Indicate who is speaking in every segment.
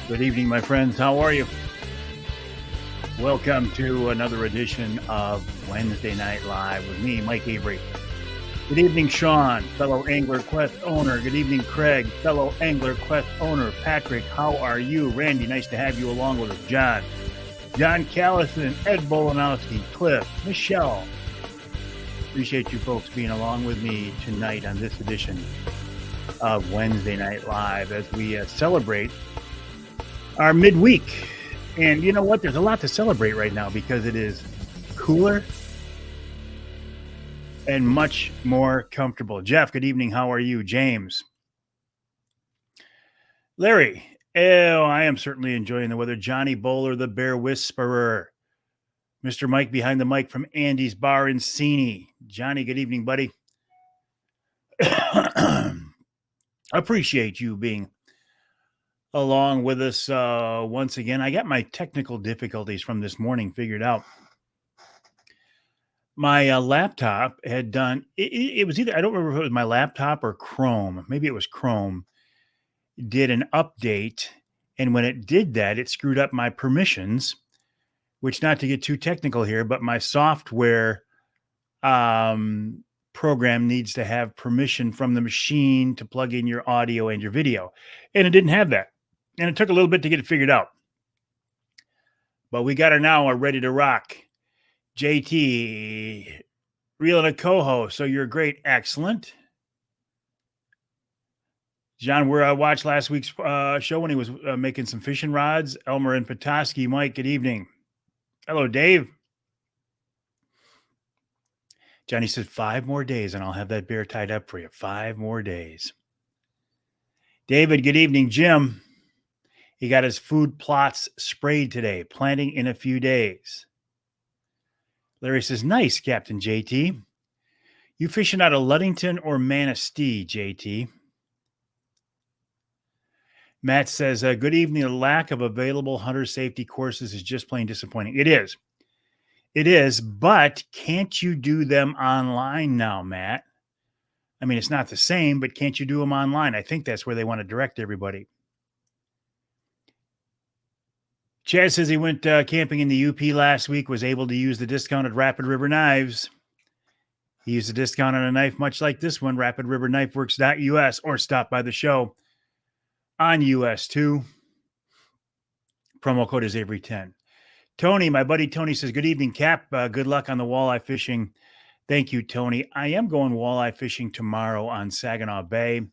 Speaker 1: Good evening, my friends. How are you? Welcome to another edition of Wednesday Night Live with me, Mike Avery. Good evening, Sean, fellow Angler Quest owner. Good evening, Craig, fellow Angler Quest owner. Patrick, how are you? Randy, nice to have you along with us. John Callison, Ed Bolanowski, Cliff, Michelle. Appreciate you folks being along with me tonight on this edition of Wednesday Night Live as we celebrate our midweek. And you know what? There's a lot to celebrate right now because it is cooler and much more comfortable. Jeff, good evening. How are you? James. Larry. Oh, I am certainly enjoying the weather. Johnny Bowler, the Bear Whisperer. Mr. Mike behind the mic from Andy's Bar in Seney. Johnny, good evening, buddy. Appreciate you being along with us once again. I got my technical difficulties from this morning figured out. My laptop had done, it was either, I don't remember if it was my laptop or Chrome. Maybe it was Chrome. Did an update. And when it did that, it screwed up my permissions, which, not to get too technical here, but my software program needs to have permission from the machine to plug in your audio and your video. And it didn't have that. And it took a little bit to get it figured out. But we got her now. We're ready to rock. JT, Real and a co-host. So you're great. Excellent. John, I watched last week's show when he was making some fishing rods. Elmer and Petoskey. Mike, good evening. Hello, Dave. Johnny said 5 more days and I'll have that bear tied up for you. 5 more days. David, good evening. Jim, he got his food plots sprayed today, planting in a few days. Larry says, nice, Captain JT. You fishing out of Ludington or Manistee, JT? Matt says, good evening. The lack of available hunter safety courses is just plain disappointing. It is. It is, but can't you do them online now, Matt? I mean, it's not the same, but can't you do them online? I think that's where they want to direct everybody. Chad says he went camping in the UP last week, was able to use the discounted Rapid River knives. He used a discount on a knife much like this one, rapidriverknifeworks.us, or stop by the show on US 2. Promo code is Avery10. Tony, my buddy Tony says, good evening, Cap. Good luck on the walleye fishing. Thank you, Tony. I am going walleye fishing tomorrow on Saginaw Bay.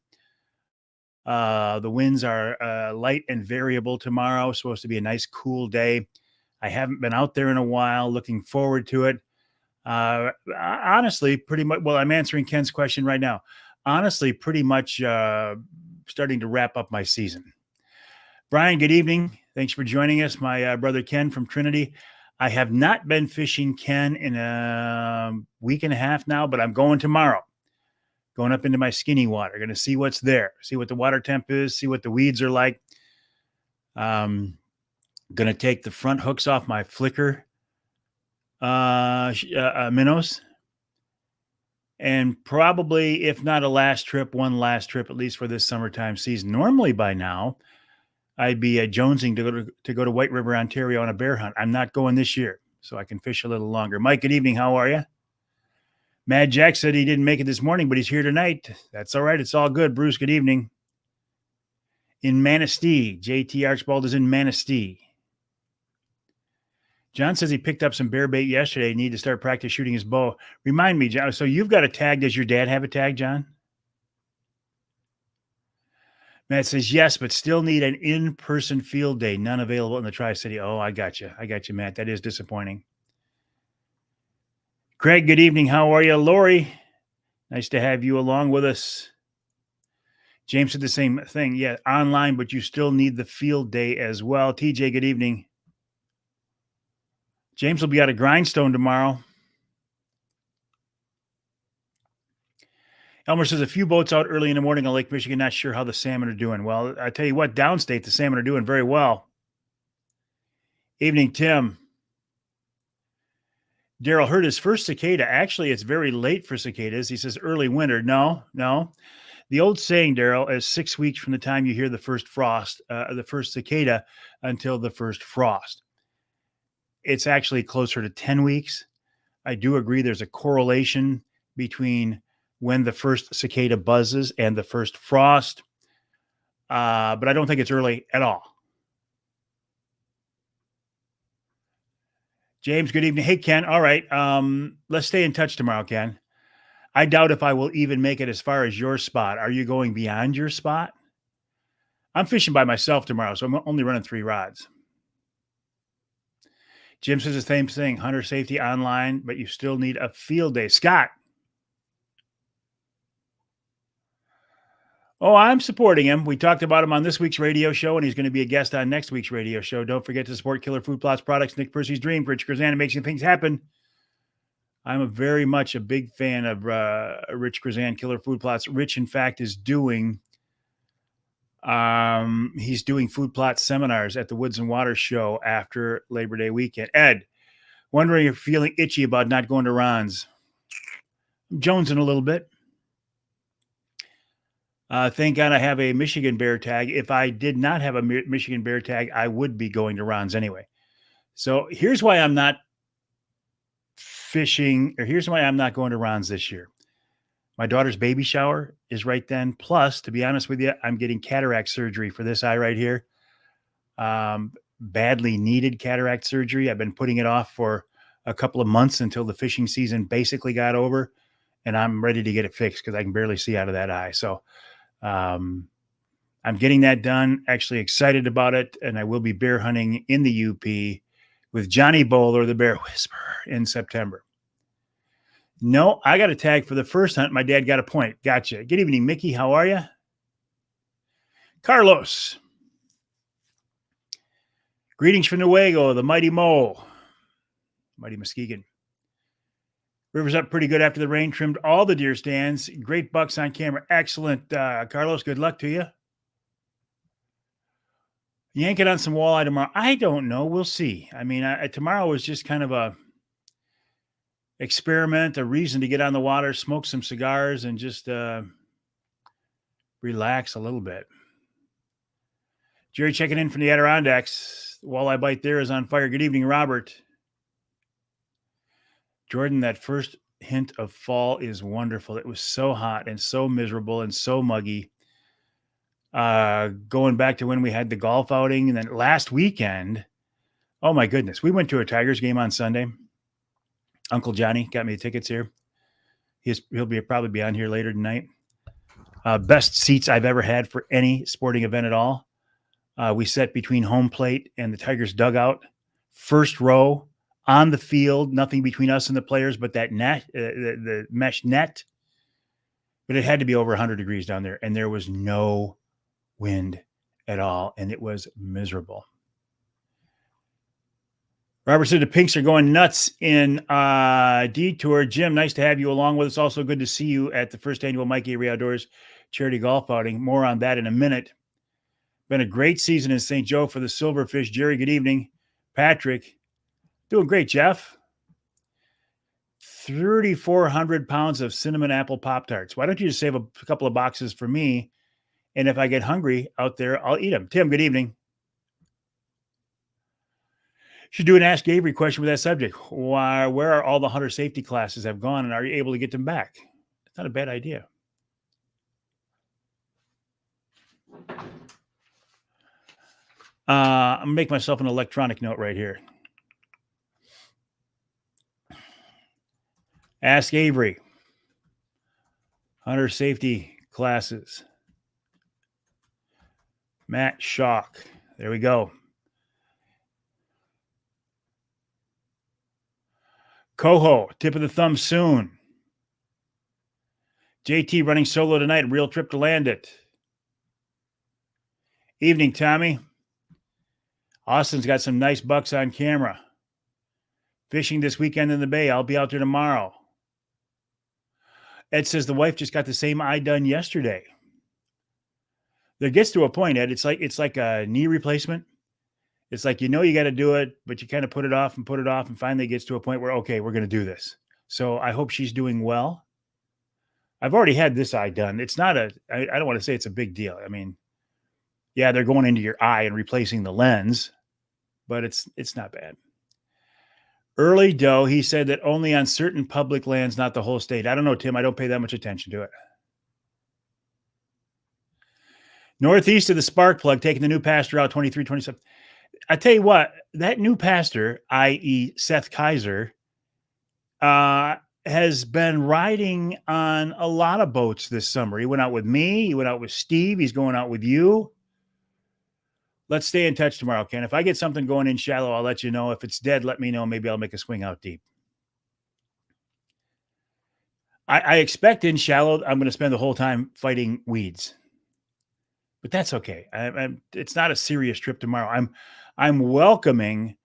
Speaker 1: The winds are light and variable tomorrow. Supposed to be a nice, cool day. I haven't been out there in a while. Looking forward to it. Honestly, pretty much. Well, I'm answering Ken's question right now. Honestly, pretty much starting to wrap up my season. Brian, good evening. Thanks for joining us. My brother Ken from Trinity. I have not been fishing, Ken, in a week and a half now, but I'm going tomorrow. Going up into my skinny water. Going to see what's there. See what the water temp is. See what the weeds are like. Going to take the front hooks off my flicker minnows. And probably, if not one last trip, at least for this summertime season. Normally by now, I'd be jonesing to go to White River, Ontario on a bear hunt. I'm not going this year, so I can fish a little longer. Mike, good evening. How are you? Mad Jack said he didn't make it this morning, but he's here tonight. That's all right. It's all good. Bruce, good evening. In Manistee. JT Archibald is in Manistee. John says he picked up some bear bait yesterday. Need to start practice shooting his bow. Remind me, John. So you've got a tag. Does your dad have a tag, John? Matt says, yes, but still need an in-person field day. None available in the Tri-City. Oh, I got you. Matt. That is disappointing. Craig, good evening. How are you? Lori, nice to have you along with us. James said the same thing. Yeah, online, but you still need the field day as well. TJ, good evening. James will be out of Grindstone tomorrow. Elmer says, a few boats out early in the morning on Lake Michigan. Not sure how the salmon are doing. Well, I tell you what, downstate, the salmon are doing very well. Evening, Tim. Daryl heard his first cicada. Actually, it's very late for cicadas. He says early winter. No. The old saying, Daryl, is 6 weeks from the time you hear the first frost, the first cicada, until the first frost. It's actually closer to 10 weeks. I do agree there's a correlation between when the first cicada buzzes and the first frost, but I don't think it's early at all. James, good evening. Hey, Ken. All right. Let's stay in touch tomorrow, Ken. I doubt if I will even make it as far as your spot. Are you going beyond your spot? I'm fishing by myself tomorrow, so I'm only running 3 rods. Jim says the same thing, hunter safety online, but you still need a field day. Scott. Oh, I'm supporting him. We talked about him on this week's radio show, and he's going to be a guest on next week's radio show. Don't forget to support Killer Food Plots products, Nick Percy's dream. Rich Grzana makes things happen. I'm very much a big fan of Rich Grzana, Killer Food Plots. Rich, in fact, is doing he's doing food plot seminars at the Woods and Water show after Labor Day weekend. Ed, wondering if you're feeling itchy about not going to Ron's. I'm jonesing a little bit. Thank God I have a Michigan Bear tag. If I did not have a Michigan Bear tag, I would be going to Ron's anyway. So here's why I'm not fishing, or here's why I'm not going to Ron's this year. My daughter's baby shower is right then. Plus, to be honest with you, I'm getting cataract surgery for this eye right here. Badly needed cataract surgery. I've been putting it off for a couple of months until the fishing season basically got over, and I'm ready to get it fixed because I can barely see out of that eye. So I'm getting that done. Actually excited about it, and I will be bear hunting in the UP with Johnny Bowler, the Bear Whisperer, in September. No, I got a tag for the first hunt. My dad got a point. Gotcha. Good evening, Mickey. How are you? Carlos. Greetings from Nuevo, the mighty Mo. Mighty Muskegon. River's up pretty good after the rain. Trimmed all the deer stands. Great bucks on camera. Excellent. Carlos, good luck to you. Yank it on some walleye tomorrow. I don't know. We'll see. I mean, tomorrow was just kind of a experiment, a reason to get on the water, smoke some cigars, and just relax a little bit. Jerry checking in from the Adirondacks. The walleye bite there is on fire. Good evening, Robert. Jordan, that first hint of fall is wonderful. It was so hot and so miserable and so muggy. Going back to when we had the golf outing, and then last weekend, oh my goodness, we went to a Tigers game on Sunday. Uncle Johnny got me the tickets here. He'll probably be on here later tonight. Best seats I've ever had for any sporting event at all. We sat between home plate and the Tigers dugout, first row on the field, nothing between us and the players, but that net, the mesh net. But it had to be over 100 degrees down there, and there was no wind at all, and it was miserable. Robert said the Pinks are going nuts in Detour. Jim, nice to have you along with us. Also good to see you at the first annual Mike Avery Outdoors charity golf outing. More on that in a minute. Been a great season in St. Joe for the Silverfish. Jerry, good evening. Patrick, doing great, Jeff. 3,400 pounds of cinnamon apple Pop-Tarts. Why don't you just save a couple of boxes for me? And if I get hungry out there, I'll eat them. Tim, good evening. Should do an Ask Avery question with that subject. Where are all the hunter safety classes have gone, and are you able to get them back? It's not a bad idea. I'm going to make myself an electronic note right here. Ask Avery. Hunter safety classes. Matt Schock. There we go. Coho, tip of the thumb soon. JT running solo tonight. Real trip to land it. Evening, Tommy. Austin's got some nice bucks on camera. Fishing this weekend in the bay. I'll be out there tomorrow. Ed says the wife just got the same eye done yesterday. There gets to a point, Ed. It's like a knee replacement. It's like, you got to do it, but you kind of put it off, and finally it gets to a point where, okay, we're going to do this. So I hope she's doing well. I've already had this eye done. It's not I don't want to say it's a big deal. I mean, yeah, they're going into your eye and replacing the lens, but it's not bad. Early Doe, he said that only on certain public lands, not the whole state. I don't know, Tim. I don't pay that much attention to it. Northeast of the spark plug, taking the new pastor out 23, 27. I tell you what, that new pastor, i.e., Seth Kaiser, has been riding on a lot of boats this summer. He went out with me. He went out with Steve. He's going out with you. Let's stay in touch tomorrow, Ken. If I get something going in shallow, I'll let you know. If it's dead, let me know. Maybe I'll make a swing out deep. I expect in shallow, I'm going to spend the whole time fighting weeds, but that's okay. It's not a serious trip tomorrow. I'm welcoming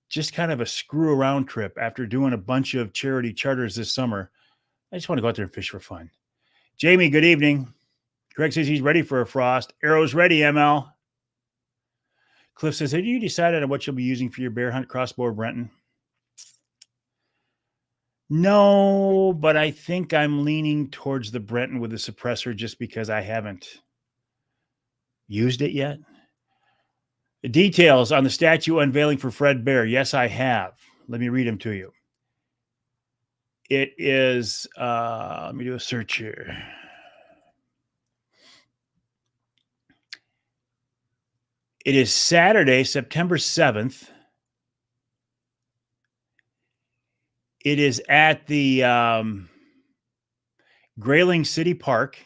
Speaker 1: just kind of a screw around trip after doing a bunch of charity charters this summer. I just want to go out there and fish for fun. Jamie, good evening. Greg says he's ready for a frost. Arrow's ready, ML. Cliff says, have you decided on what you'll be using for your bear hunt crossbow, Brenton? No, but I think I'm leaning towards the Brenton with the suppressor just because I haven't used it yet. The details on the statue unveiling for Fred Bear. Yes, I have. Let me read them to you. It is, let me do a search here. It is Saturday, September 7th. It is at the Grayling City Park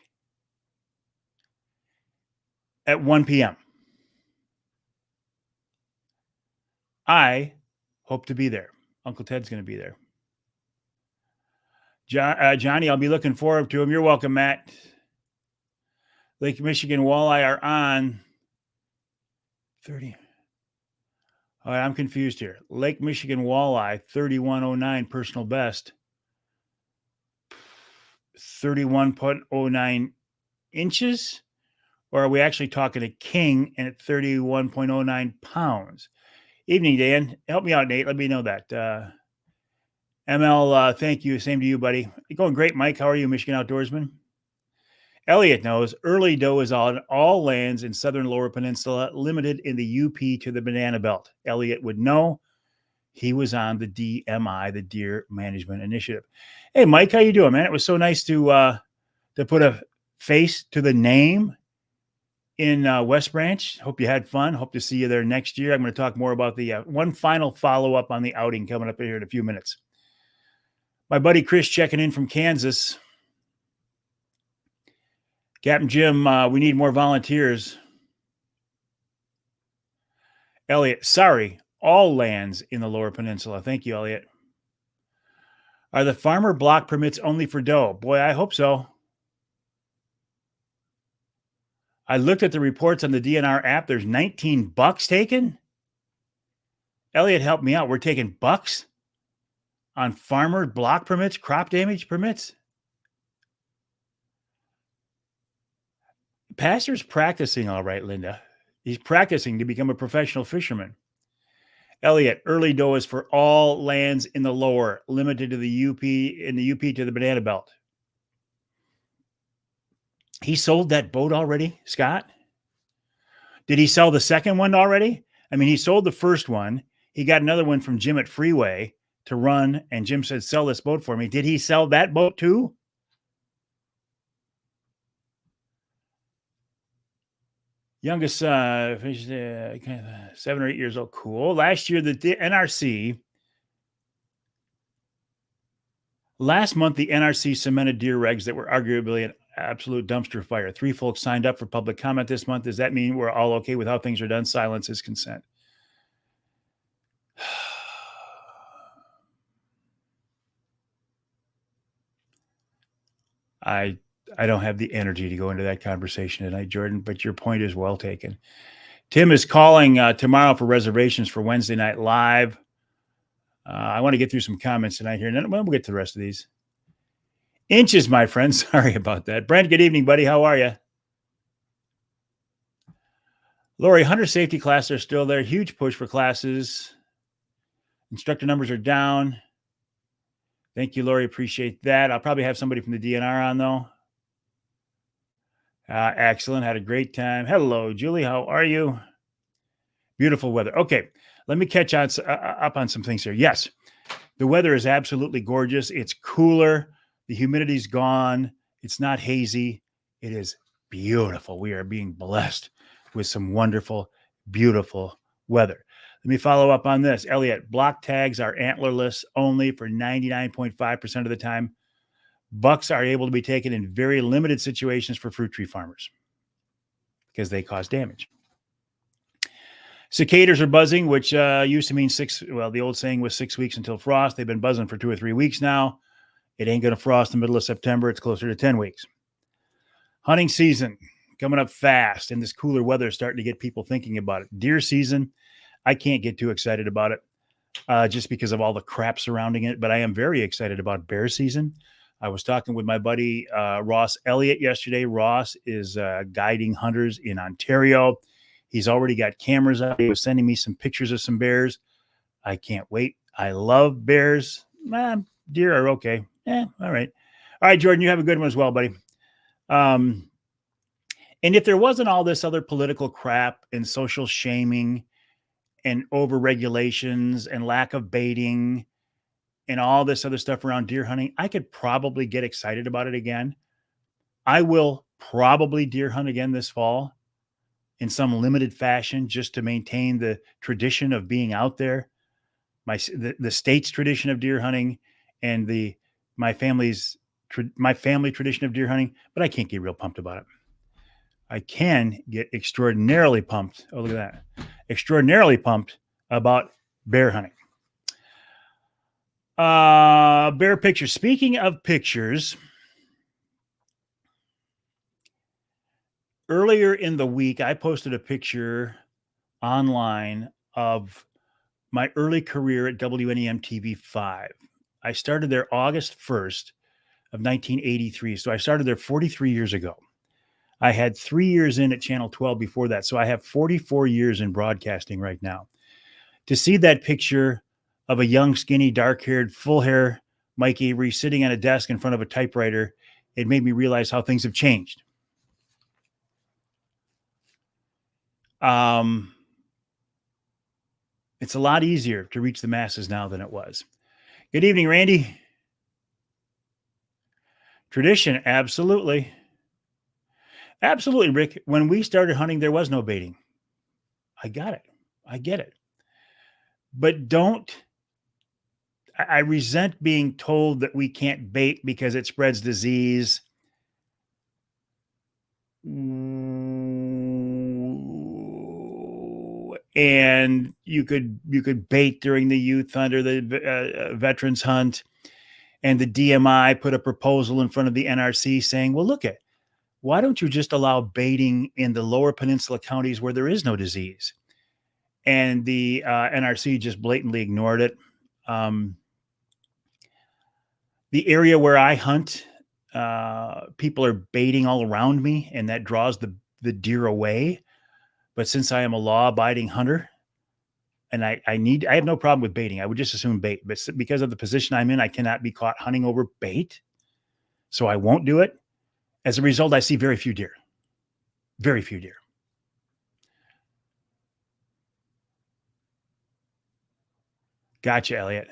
Speaker 1: at 1 p.m. I hope to be there. Uncle Ted's going to be there. Johnny, I'll be looking forward to him. You're welcome, Matt. Lake Michigan walleye are on 30. All right, I'm confused here. Lake Michigan walleye, 3109 personal best. 31.09 inches? Or are we actually talking a king and at 31.09 pounds? Evening, Dan. Help me out, Nate. Let me know that. ML, thank you. Same to you, buddy. You're going great, Mike. How are you, Michigan Outdoorsman? Elliot knows early doe is on all lands in southern Lower Peninsula, limited in the UP to the Banana Belt. Elliot would know. He was on the DMI, the Deer Management Initiative. Hey, Mike, how you doing, man? It was so nice to put a face to the name in West Branch. Hope you had fun. Hope to see you there next year. I'm going to talk more about the one final follow-up on the outing coming up here in a few minutes. My buddy Chris checking in from Kansas. Captain Jim, we need more volunteers. Elliot, sorry, all lands in the Lower Peninsula. Thank you, Elliot. Are the farmer block permits only for doe? Boy, I hope so. I looked at the reports on the DNR app. There's 19 bucks taken. Elliot, help me out. We're taking bucks on farmer block permits, crop damage permits. Pastor's practicing all right, Linda. He's practicing to become a professional fisherman. Elliot, early doe is for all lands in the lower, limited to the UP, in the UP to the Banana Belt. He sold that boat already, Scott? Did he sell the second one already? I mean, he sold the first one. He got another one from Jim at Freeway to run, and Jim said, sell this boat for me. Did he sell that boat too? Youngest 7 or 8 years old. Cool. Last year, the NRC, last month, the NRC cemented deer regs that were arguably an absolute dumpster fire. 3 folks signed up for public comment this month. Does that mean we're all okay with how things are done? Silence is consent. I don't have the energy to go into that conversation tonight, Jordan, but your point is well taken. Tim is calling tomorrow for reservations for Wednesday Night Live. I want to get through some comments tonight here, and then we'll get to the rest of these. Inches, my friend. Sorry about that. Brent, good evening, buddy. How are you? Lori, hunter safety classes are still there. Huge push for classes. Instructor numbers are down. Thank you, Lori. Appreciate that. I'll probably have somebody from the DNR on, though. Excellent. Had a great time. Hello, Julie. How are you? Beautiful weather. Okay, let me catch on up on some things here. Yes, the weather is absolutely gorgeous. It's cooler. The humidity's gone. It's not hazy. It is beautiful. We are being blessed with some wonderful, beautiful weather. Let me follow up on this. Elliot, block tags are antlerless only for 99.5% of the time. Bucks are able to be taken in very limited situations for fruit tree farmers because they cause damage. Cicadas are buzzing, which used to mean the old saying was 6 weeks until frost. They've been buzzing for 2 or 3 weeks now. It ain't going to frost in the middle of September. It's closer to 10 weeks. Hunting season coming up fast, and this cooler weather is starting to get people thinking about it. Deer season, I can't get too excited about it just because of all the crap surrounding it, but I am very excited about bear season. I was talking with my buddy Ross Elliott yesterday. Ross is guiding hunters in Ontario. He's already got cameras out. He was sending me some pictures of some bears. I can't wait. I love bears. Deer are okay. All right. All right, Jordan, you have a good one as well, buddy. And if there wasn't all this other political crap and social shaming and over-regulations and lack of baiting and all this other stuff around deer hunting, I could probably get excited about it again. I will probably deer hunt again this fall in some limited fashion just to maintain the tradition of being out there, the state's tradition of deer hunting and my family tradition of deer hunting, but I can't get real pumped about it. I can get extraordinarily pumped. Oh, look at that. Extraordinarily pumped about bear hunting. Bear pictures. Speaking of pictures, earlier in the week, I posted a picture online of my early career at WNEM TV 5. I started there August 1st of 1983. So I started there 43 years ago. I had 3 years in at Channel 12 before that. So I have 44 years in broadcasting right now. To see that picture of a young, skinny, dark-haired, full hair Mike Avery sitting on a desk in front of a typewriter, it made me realize how things have changed. It's a lot easier to reach the masses now than it was. Good evening, Randy. Tradition, absolutely. Absolutely, Rick. When we started hunting, there was no baiting. I got it. I get it. But I resent being told that we can't bait because it spreads disease. And you could bait during the youth hunt or the veterans hunt. And the DMI put a proposal in front of the NRC saying, well, look why don't you just allow baiting in the lower peninsula counties where there is no disease? And the NRC just blatantly ignored it. The area where I hunt, people are baiting all around me, and that draws the deer away. But since I am a law-abiding hunter, and I have no problem with baiting. I would just assume bait, but because of the position I'm in, I cannot be caught hunting over bait. So I won't do it. As a result, I see very few deer. Very few deer. Gotcha, Elliot.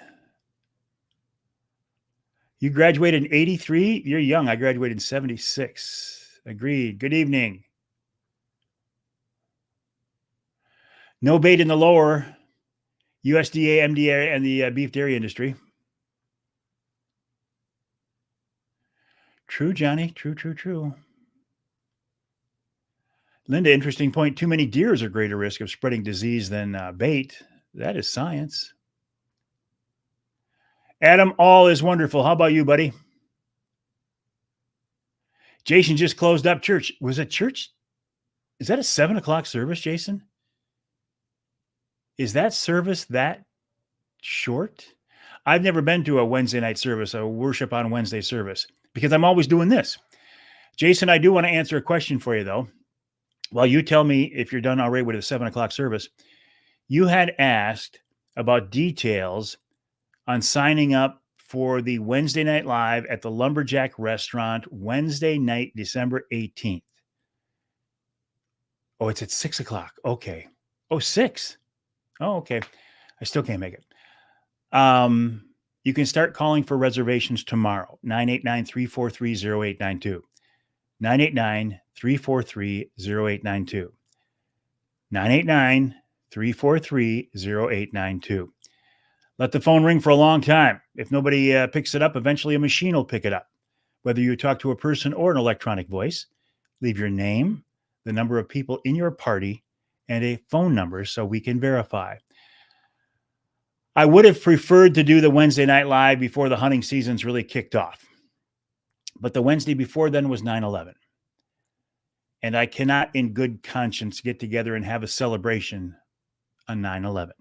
Speaker 1: You graduated in 83? You're young. I graduated in 76. Agreed. Good evening. No bait in the lower USDA, MDA, and the beef dairy industry. True, Johnny. True. Linda, interesting point. Too many deers are greater risk of spreading disease than bait. That is science. Adam, all is wonderful. How about you, buddy? Jason just closed up church. Was it church? Is that a 7:00 service, Jason? Is that service that short? I've never been to a Wednesday night service, a worship on Wednesday service, because I'm always doing this. Jason, I do want to answer a question for you, though. Well, you tell me if you're done already with the 7:00 service. You had asked about details on signing up for the Wednesday Night Live at the Lumberjack Restaurant, Wednesday night, December 18th. Oh, it's at 6 o'clock. Okay. Oh, 6. Oh, okay. I still can't make it. You can start calling for reservations tomorrow. 989-343-0892. 989-343-0892. 989-343-0892. Let the phone ring for a long time. If nobody picks it up, eventually a machine will pick it up. Whether you talk to a person or an electronic voice, leave your name, the number of people in your party, and a phone number so we can verify. I would have preferred to do the Wednesday Night Live before the hunting season's really kicked off. But the Wednesday before then was 9/11. And I cannot in good conscience get together and have a celebration on 9/11.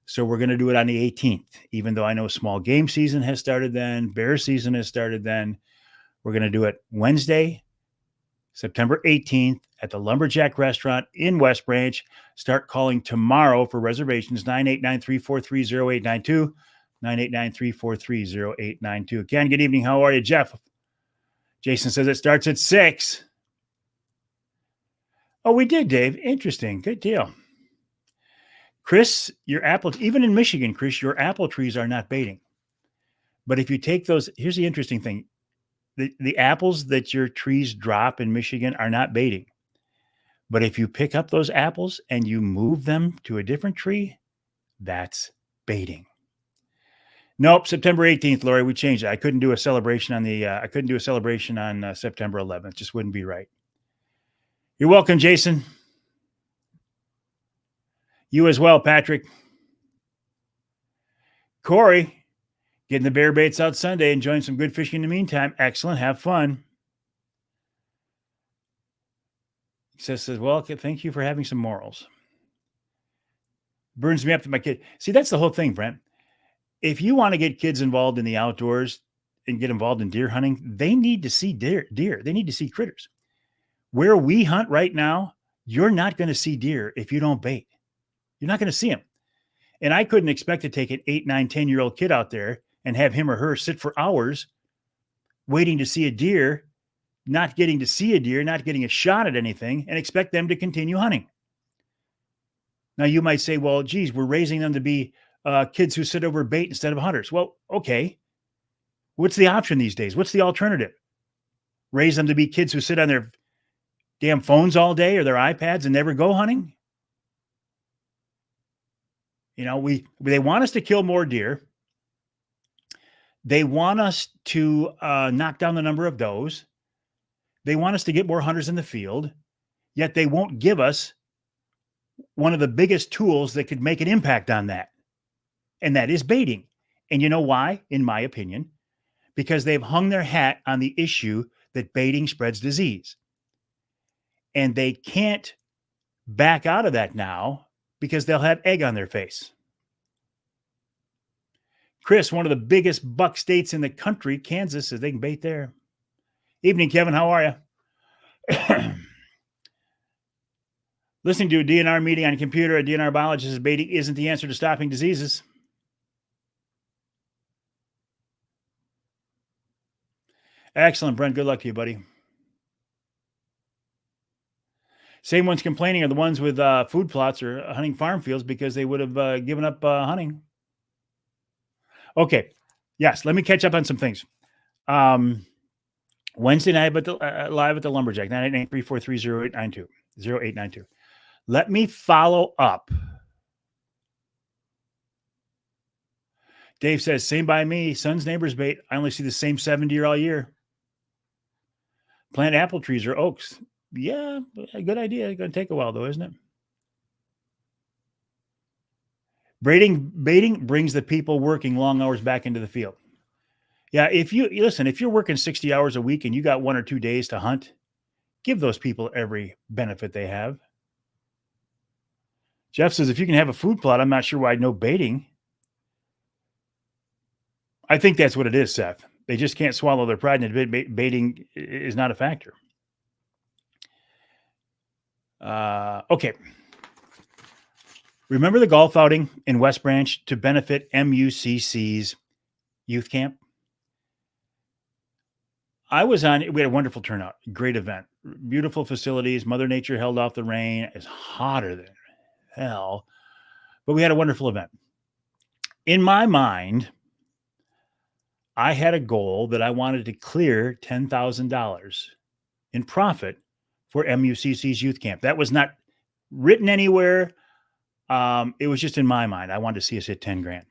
Speaker 1: So we're going to do it on the 18th, even though I know small game season has started then, bear season has started then. We're going to do it Wednesday, September 18th at the Lumberjack Restaurant in West Branch. Start calling tomorrow for reservations, 989-343-0892, 989-343-0892. Again, good evening. How are you, Jeff? Jason says it starts at 6. Oh, we did, Dave. Interesting. Good deal. Chris, your apple, even in Michigan, Chris, your apple trees are not baiting. But if you take those, here's the interesting thing. The apples that your trees drop in Michigan are not baiting. But if you pick up those apples and you move them to a different tree, that's baiting. Nope, September 18th, Lori, we changed it. I couldn't do a celebration on September 11th. It just wouldn't be right. You're welcome, Jason. You as well, Patrick. Corey, getting the bear baits out Sunday, enjoying some good fishing in the meantime. Excellent. Have fun. He says, well, thank you for having some morals. Burns me up to my kid. See, that's the whole thing, Brent. If you want to get kids involved in the outdoors and get involved in deer hunting, they need to see deer. They need to see critters. Where we hunt right now, you're not going to see deer if you don't bait. You're not going to see them. And I couldn't expect to take an 8, 9, 10-year-old kid out there and have him or her sit for hours waiting to see a deer, not getting to see a deer, not getting a shot at anything, and expect them to continue hunting. Now, you might say, well, geez, we're raising them to be kids who sit over bait instead of hunters. Well, okay. What's the option these days? What's the alternative? Raise them to be kids who sit on their damn phones all day or their iPads and never go hunting? You know, they want us to kill more deer. They want us to knock down the number of does. They want us to get more hunters in the field, yet they won't give us one of the biggest tools that could make an impact on that. And that is baiting. And you know why, in my opinion? Because they've hung their hat on the issue that baiting spreads disease. And they can't back out of that now because they'll have egg on their face. Chris, one of the biggest buck states in the country, Kansas, says they can bait there. Evening, Kevin. How are you? Listening to a DNR meeting on a computer, a DNR biologist says baiting isn't the answer to stopping diseases. Excellent, Brent. Good luck to you, buddy. Same ones complaining are the ones with food plots or hunting farm fields because they would have given up hunting. Okay. Yes, let me catch up on some things. Wednesday night live at the Lumberjack, 989-343-0892. Let me follow up. Dave says, same by me. Son's neighbor's bait. I only see the same 7 deer all year. Plant apple trees or oaks. Yeah, a good idea. It's going to take a while, though, isn't it? Baiting brings the people working long hours back into the field. Yeah, if you're working 60 hours a week and you got 1 or 2 days to hunt, give those people every benefit they have. Jeff says, if you can have a food plot, I'm not sure why no baiting. I think that's what it is, Seth. They just can't swallow their pride and admit baiting is not a factor. Okay. Remember the golf outing in West Branch to benefit MUCC's youth camp? We had a wonderful turnout, great event, beautiful facilities. Mother Nature held off the rain. It's hotter than hell, but we had a wonderful event. In my mind, I had a goal that I wanted to clear $10,000 in profit for MUCC's youth camp. That was not written anywhere. It was just in my mind. I wanted to see us hit 10 grand.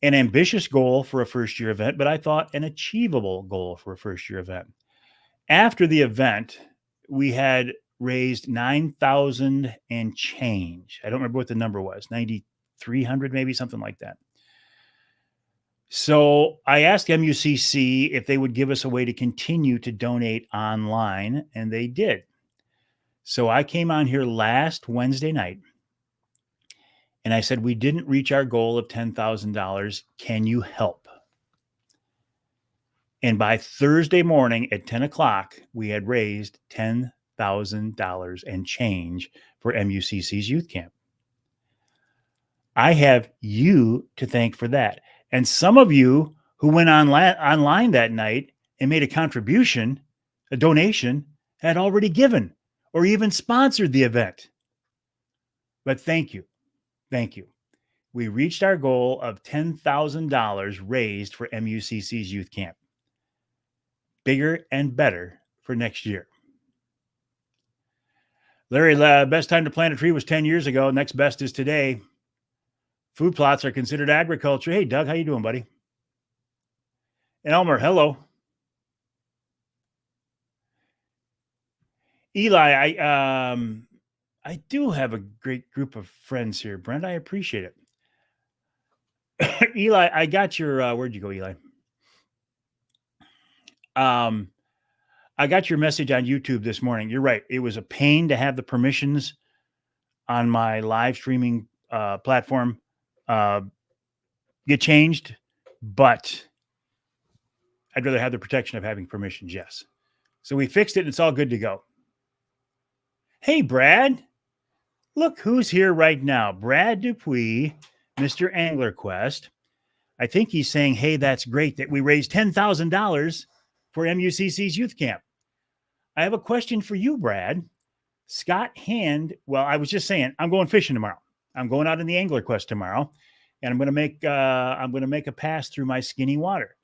Speaker 1: An ambitious goal for a first year event, but I thought an achievable goal for a first year event. After the event, we had raised 9,000 and change. I don't remember what the number was, 9,300, maybe something like that. So I asked MUCC if they would give us a way to continue to donate online, and they did. So I came on here last Wednesday night and I said, we didn't reach our goal of $10,000. Can you help? And by Thursday morning at 10 o'clock, we had raised $10,000 and change for MUCC's youth camp. I have you to thank for that. And some of you who went online that night and made a contribution, a donation, had already given or even sponsored the event. But thank you. Thank you. We reached our goal of $10,000 raised for MUCC's youth camp. Bigger and better for next year. Larry, best time to plant a tree was 10 years ago. Next best is today. Food plots are considered agriculture. Hey, Doug, how you doing, buddy? And Elmer, hello. Eli, I do have a great group of friends here, Brent. I appreciate it. Eli, I got your, where'd you go, Eli? I got your message on YouTube this morning. You're right. It was a pain to have the permissions on my live streaming platform get changed, but I'd rather have the protection of having permissions, yes. So we fixed it and it's all good to go. Hey, Brad. Look who's here right now. Brad Dupuis, Mr. Angler Quest. I think he's saying, hey, that's great that we raised $10,000 for MUCC's youth camp. I have a question for you, Brad. Scott Hand, well, I was just saying, I'm going fishing tomorrow. I'm going out in the Angler Quest tomorrow, and I'm going to make a pass through my skinny water.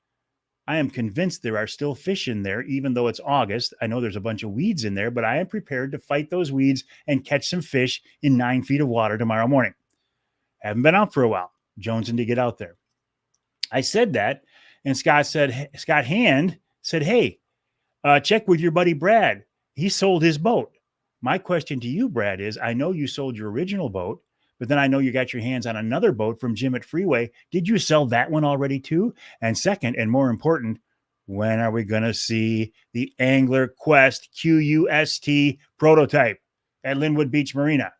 Speaker 1: I am convinced there are still fish in there, even though it's August. I know there's a bunch of weeds in there, but I am prepared to fight those weeds and catch some fish in 9 feet of water tomorrow morning. Haven't been out for a while, jonesing to get out there. I said that, and Scott Hand said, hey, check with your buddy Brad. He sold his boat. My question to you, Brad, is I know you sold your original boat, but then I know you got your hands on another boat from Jim at Freeway. Did you sell that one already too? And second, and more important, when are we going to see the Angler Quest QUST prototype at Linwood Beach Marina?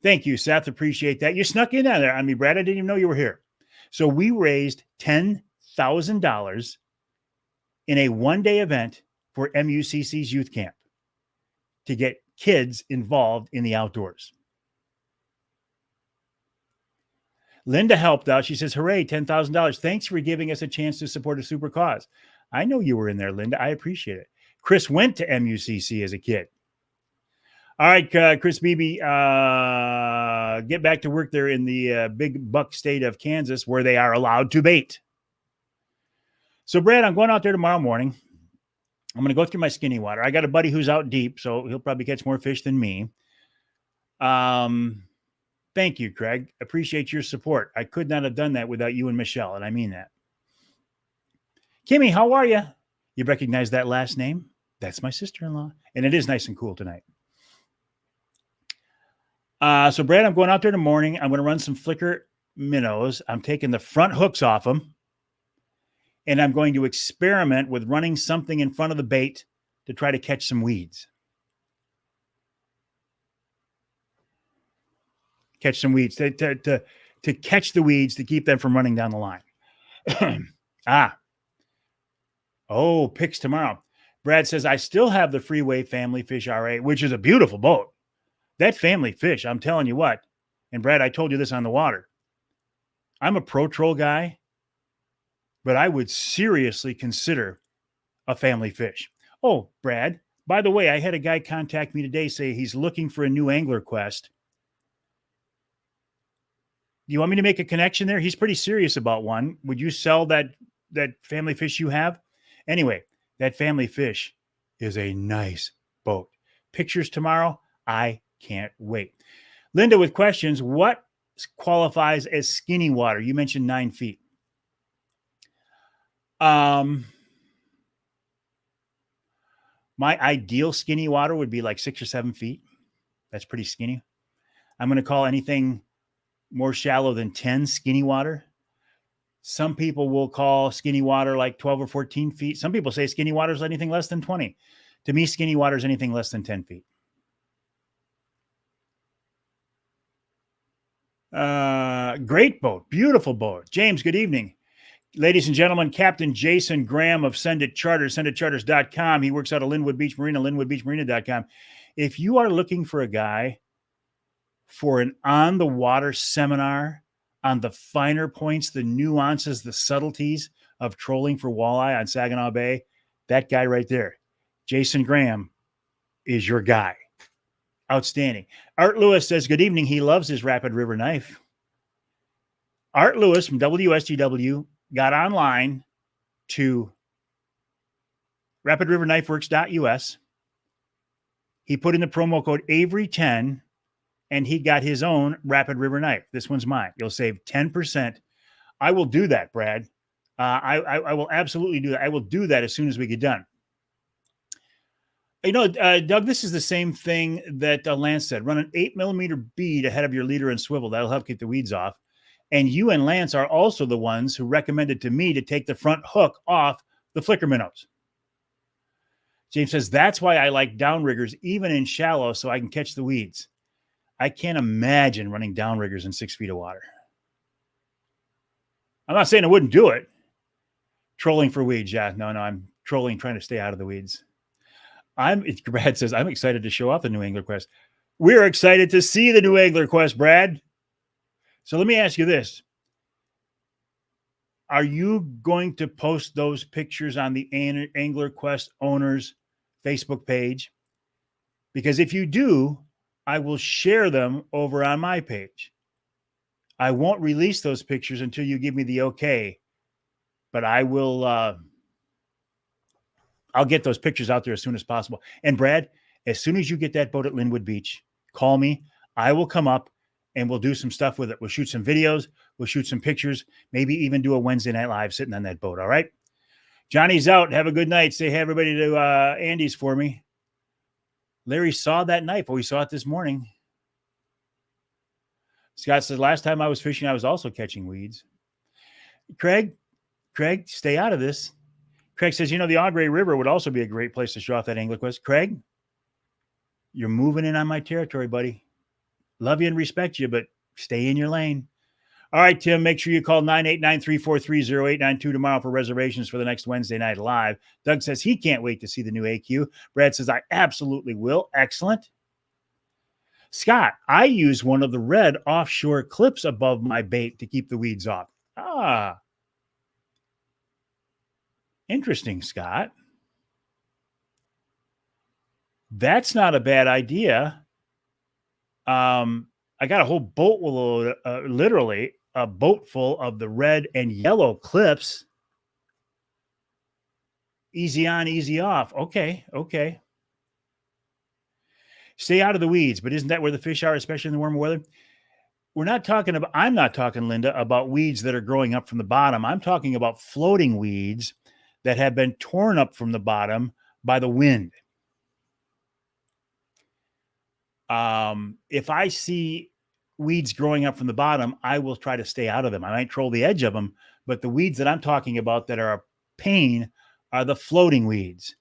Speaker 1: Thank you, Seth. Appreciate that. You snuck in there on me, Brad. I didn't even know you were here. So we raised $10,000 in a one-day event for MUCC's youth camp to get kids involved in the outdoors. Linda helped out. She says, hooray, $10,000. Thanks for giving us a chance to support a super cause. I know you were in there, Linda. I appreciate it. Chris went to MUCC as a kid. All right, Chris Beebe, get back to work there in the big buck state of Kansas where they are allowed to bait. So, Brad, I'm going out there tomorrow morning. I'm going to go through my skinny water. I got a buddy who's out deep, so he'll probably catch more fish than me. Thank you, Craig. Appreciate your support. I could not have done that without you and Michelle, and I mean that. Kimmy, how are you? You recognize that last name? That's my sister-in-law, and it is nice and cool tonight. So, Brad, I'm going out there in the morning. I'm going to run some flicker minnows. I'm taking the front hooks off them, and I'm going to experiment with running something in front of the bait to try to catch some weeds. Catch some weeds, to catch the weeds, to keep them from running down the line. Picks tomorrow. Brad says, I still have the Freeway Family Fish R8, which is a beautiful boat. That family fish, I'm telling you what. And Brad, I told you this on the water. I'm a pro troll guy, but I would seriously consider a family fish. Oh, Brad, by the way, I had a guy contact me today say he's looking for a new angler quest. You want me to make a connection there? He's pretty serious about one. Would you sell that family fish you have? Anyway, that family fish is a nice boat. Pictures tomorrow. I can't wait. Linda with questions. What qualifies as skinny water? You mentioned 9 feet. My ideal skinny water would be like 6 or 7 feet. That's pretty skinny. I'm going to call anything more shallow than 10 skinny water. Some people will call skinny water like 12 or 14 feet. Some people say skinny water is anything less than 20. To me, skinny water is anything less than 10 feet. Great boat. Beautiful boat. James, good evening. Ladies and gentlemen, Captain Jason Graham of Send It Charters, senditcharters.com. He works out of Linwood Beach Marina, linwoodbeachmarina.com. If you are looking for a guy for an on-the-water seminar on the finer points, the nuances, the subtleties of trolling for walleye on Saginaw Bay, that guy right there, Jason Graham, is your guy. Outstanding. Art Lewis says, good evening. He loves his Rapid River knife. Art Lewis from WSGW got online to rapidriverknifeworks.us. He put in the promo code Avery10 and he got his own Rapid River knife. This one's mine. You'll save 10%. I will do that, Brad. I will absolutely do that. I will do that as soon as we get done. You know, Doug, this is the same thing that Lance said. Run an 8mm bead ahead of your leader and swivel. That'll help keep the weeds off. And you and Lance are also the ones who recommended to me to take the front hook off the flicker minnows. James says, that's why I like downriggers, even in shallow, so I can catch the weeds. I can't imagine running downriggers in 6 feet of water. I'm not saying I wouldn't do it. Trolling for weeds. Yeah, no, I'm trolling, trying to stay out of the weeds. Brad says, I'm excited to show off the new Angler Quest. We're excited to see the new Angler Quest, Brad. So let me ask you this. Are you going to post those pictures on the Angler Quest owners Facebook page? Because if you do, I will share them over on my page. I won't release those pictures until you give me the okay, but I will, I'll get those pictures out there as soon as possible. And Brad, as soon as you get that boat at Linwood Beach, call me. I will come up and we'll do some stuff with it. We'll shoot some videos. We'll shoot some pictures, maybe even do a Wednesday night live sitting on that boat. All right. Johnny's out. Have a good night. Say hey, everybody to Andy's for me. Larry saw that knife. Oh, he saw it this morning. Scott says, last time I was fishing, I was also catching weeds. Craig, stay out of this. Craig says, you know, the Augrey River would also be a great place to show off that Angler Quest. Craig, you're moving in on my territory, buddy. Love you and respect you, but stay in your lane. All right, Tim, make sure you call 989-343-0892 tomorrow for reservations for the next Wednesday night live. Doug says he can't wait to see the new AQ. Brad says, I absolutely will. Excellent. Scott, I use one of the red offshore clips above my bait to keep the weeds off. Ah, interesting, Scott. That's not a bad idea. I got a whole boatload, literally a boat full of the red and yellow clips. Easy on, easy off. Okay. Stay out of the weeds, but isn't that where the fish are, especially in the warmer weather? I'm not talking, Linda, about weeds that are growing up from the bottom. I'm talking about floating weeds that have been torn up from the bottom by the wind. If I see weeds growing up from the bottom, I will try to stay out of them. I might troll the edge of them, but the weeds that I'm talking about that are a pain are the floating weeds.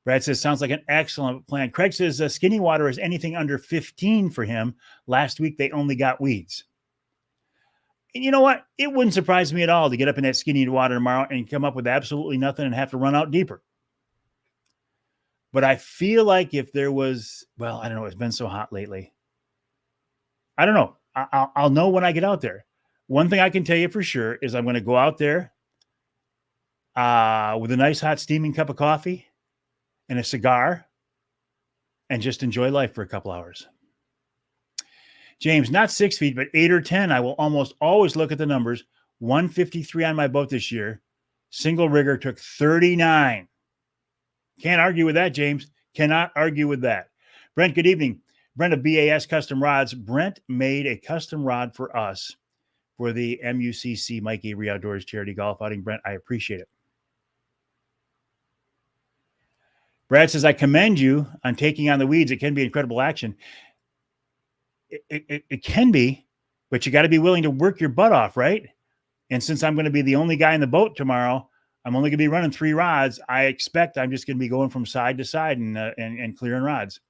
Speaker 1: Brad says, sounds like an excellent plan. Craig says skinny water is anything under 15 for him. Last week, they only got weeds. And you know what? It wouldn't surprise me at all to get up in that skinny water tomorrow and come up with absolutely nothing and have to run out deeper. But I feel like if there was, well, I don't know. It's been so hot lately. I don't know. I'll know when I get out there. One thing I can tell you for sure is I'm going to go out there with a nice hot steaming cup of coffee and a cigar and just enjoy life for a couple hours. James, not 6 feet, but 8 or 10. I will almost always look at the numbers. 153 on my boat this year. Single rigger took 39. Can't argue with that, James. Cannot argue with that. Brent, good evening. Brent of BAS Custom Rods. Brent made a custom rod for us for the MUCC Mike Avery Outdoors Charity Golf Outing. Brent, I appreciate it. Brad says, I commend you on taking on the weeds. It can be incredible action. It can be, but you got to be willing to work your butt off, right? And since I'm going to be the only guy in the boat tomorrow, I'm only going to be running 3 rods. I expect I'm just going to be going from side to side and clearing rods.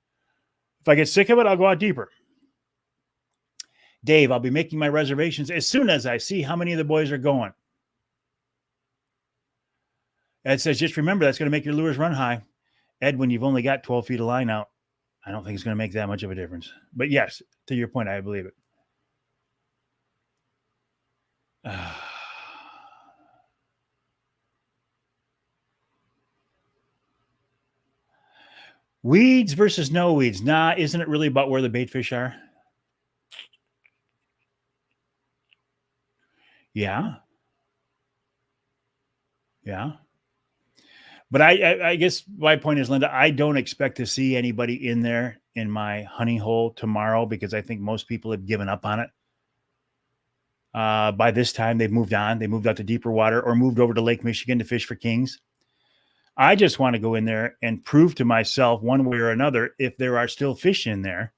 Speaker 1: If I get sick of it, I'll go out deeper. Dave, I'll be making my reservations as soon as I see how many of the boys are going. Ed says, just remember, that's going to make your lures run high. Ed, when you've only got 12 feet of line out, I don't think it's going to make that much of a difference. But yes, to your point, I believe it. Weeds versus no weeds. Nah, isn't it really about where the bait fish are? Yeah. Yeah. But I guess my point is, Linda, I don't expect to see anybody in there in my honey hole tomorrow because I think most people have given up on it. By this time, they've moved on. They moved out to deeper water or moved over to Lake Michigan to fish for kings. I just want to go in there and prove to myself one way or another if there are still fish in there.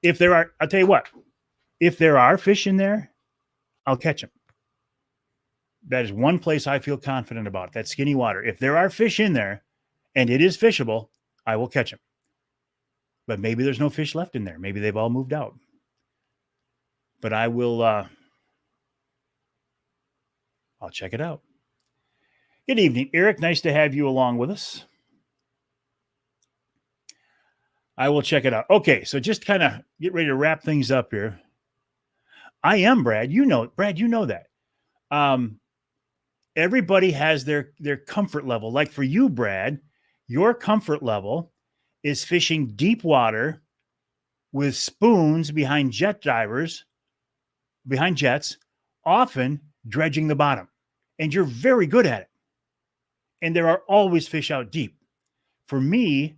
Speaker 1: If there are, I'll tell you what, if there are fish in there, I'll catch them. That is one place I feel confident about, that skinny water. If there are fish in there and it is fishable, I will catch them. But maybe there's no fish left in there. Maybe they've all moved out. But I will, I'll check it out. Good evening, Eric. Nice to have you along with us. I will check it out. Okay, so just kind of get ready to wrap things up here. I am, Brad. You know that. Everybody has their comfort level. Like for you, Brad, your comfort level is fishing deep water with spoons behind jets, often dredging the bottom. And you're very good at it. And there are always fish out deep. For me,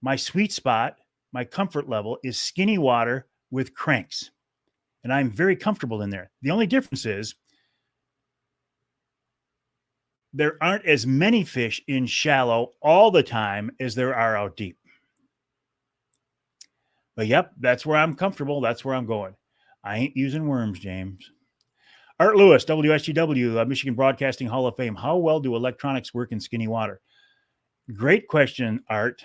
Speaker 1: my sweet spot, my comfort level is skinny water with cranks. And I'm very comfortable in there. The only difference is there aren't as many fish in shallow all the time as there are out deep. But yep, that's where I'm comfortable. That's where I'm going. I ain't using worms, James. Art Lewis, WSGW, Michigan Broadcasting Hall of Fame. How well do electronics work in skinny water? Great question, Art.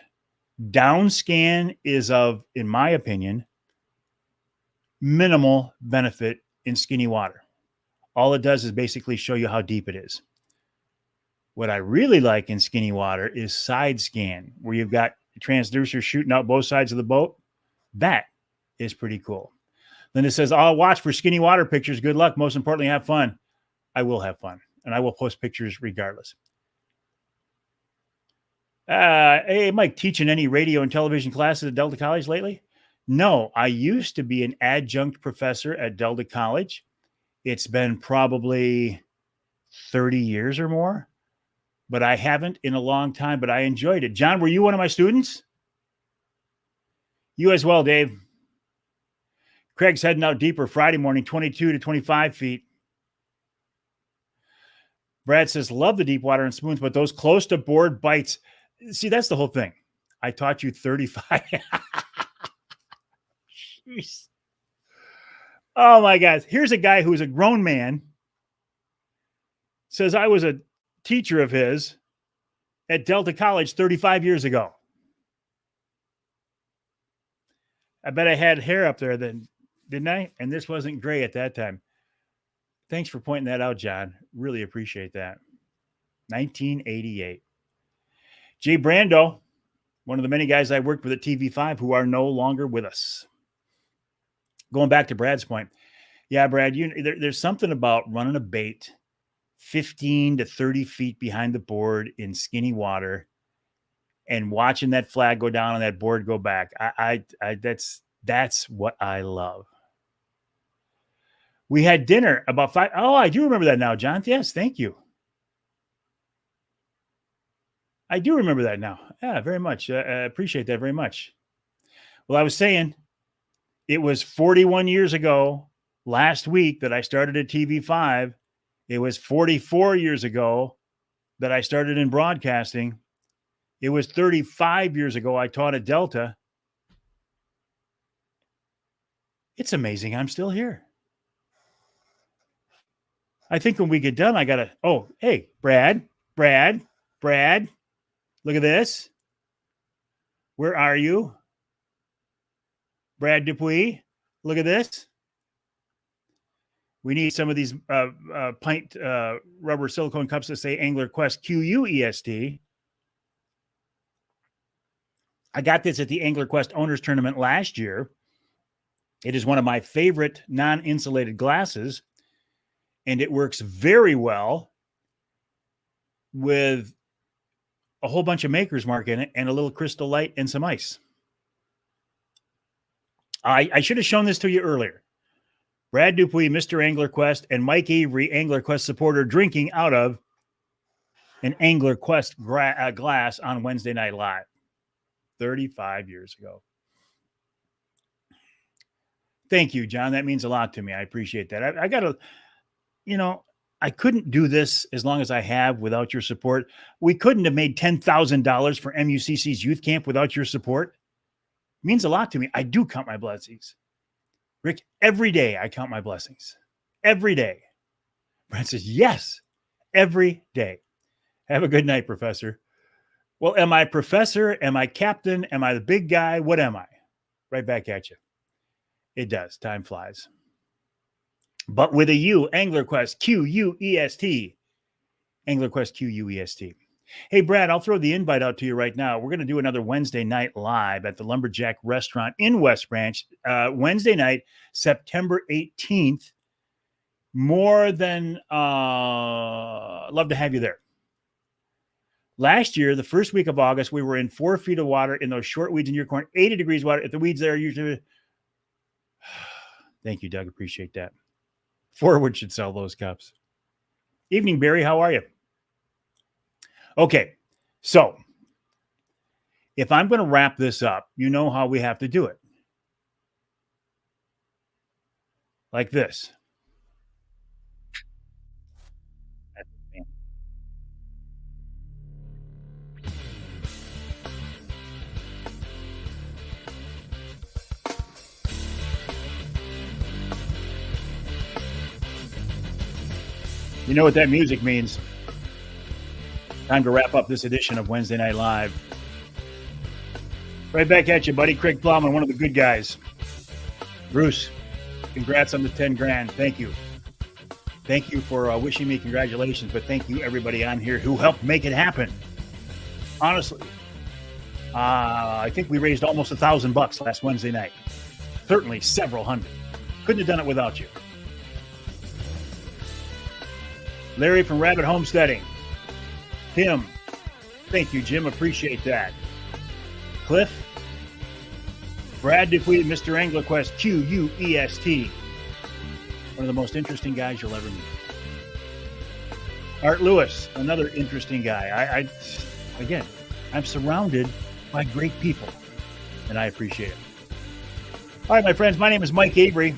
Speaker 1: Downscan is of, in my opinion, minimal benefit in skinny water. All it does is basically show you how deep it is. What I really like in skinny water is side scan, where you've got transducers shooting out both sides of the boat. That is pretty cool. Then it says, I'll watch for skinny water pictures. Good luck. Most importantly, have fun. I will have fun, and I will post pictures regardless. Hey, Mike, teaching any radio and television classes at Delta College lately? No, I used to be an adjunct professor at Delta College. It's been probably 30 years or more, but I haven't in a long time, but I enjoyed it. John, were you one of my students? You as well, Dave. Craig's heading out deeper Friday morning, 22 to 25 feet. Brad says, love the deep water and spoons, but those close to board bites. See, that's the whole thing. I taught you 35. Jeez. Oh, my God. Here's a guy who's a grown man, says I was a teacher of his at Delta College 35 years ago. I bet I had hair up there then, didn't I? And this wasn't gray at that time. Thanks for pointing that out, John. Really appreciate that. 1988. Jay Brando, one of the many guys I worked with at TV5 who are no longer with us. Going back to Brad's point. Yeah, Brad, there's something about running a bait 15 to 30 feet behind the board in skinny water and watching that flag go down and that board go back. That's what I love. We had dinner about 5. Oh, I do remember that now, John. Yes, thank you. I do remember that now. Yeah, very much. I appreciate that very much. Well, I was saying it was 41 years ago last week that I started at TV5. It was 44 years ago that I started in broadcasting. It was 35 years ago I taught at Delta. It's amazing I'm still here. I think when we get done, I got to, oh, hey, Brad, look at this. Where are you? Brad Dupuis, look at this. We need some of these pint rubber silicone cups that say Angler Quest QUEST. I got this at the Angler Quest Owners Tournament last year. It is one of my favorite non-insulated glasses, and it works very well with a whole bunch of Maker's Mark in it and a little Crystal Light and some ice. I should have shown this to you earlier. Brad Dupuis, Mr. Angler Quest, and Mike Avery, Angler Quest supporter, drinking out of an Angler Quest glass on Wednesday Night Live 35 years ago. Thank you, John. That means a lot to me. I appreciate that. I got to, I couldn't do this as long as I have without your support. We couldn't have made $10,000 for MUCC's youth camp without your support. It means a lot to me. I do count my blessings. Rick, every day I count my blessings. Every day. Brent says, yes, every day. Have a good night, Professor. Well, am I professor? Am I captain? Am I the big guy? What am I? Right back at you. It does. Time flies. But with a U, Angler Quest, QUEST. Angler Quest, QUEST. Hey, Brad, I'll throw the invite out to you right now. We're going to do another Wednesday night live at the Lumberjack Restaurant in West Branch. Wednesday night, September 18th. More than love to have you there. Last year, the first week of August, we were in 4 feet of water in those short weeds in your corn, 80 degrees water. If the weeds there are usually... Thank you, Doug. Appreciate that. Forward should sell those cups. Evening, Barry. How are you? Okay, so if I'm going to wrap this up, you know how we have to do it. Like this. You know what that music means. Time to wrap up this edition of Wednesday Night Live. Right back at you, buddy. Craig Plowman, one of the good guys. Bruce, congrats on the 10 grand. Thank you. Thank you for wishing me congratulations, but thank you everybody on here who helped make it happen. Honestly, I think we raised almost $1,000 last Wednesday night. Certainly several hundred. Couldn't have done it without you. Larry from Rabbit Homesteading. Tim, thank you, Jim. Appreciate that. Cliff, Brad Dupuis, Mr. Angler Quest, QUEST. One of the most interesting guys you'll ever meet. Art Lewis, another interesting guy. Again, I'm surrounded by great people, and I appreciate it. All right, my friends, my name is Mike Avery.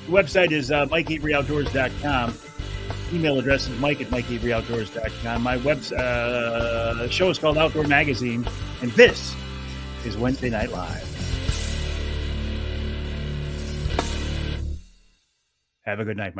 Speaker 1: The website is MikeAveryOutdoors.com. Email address is mike@MikeAveryOutdoors.com. My the show is called Outdoor Magazine, and this is Wednesday Night Live. Have a good night,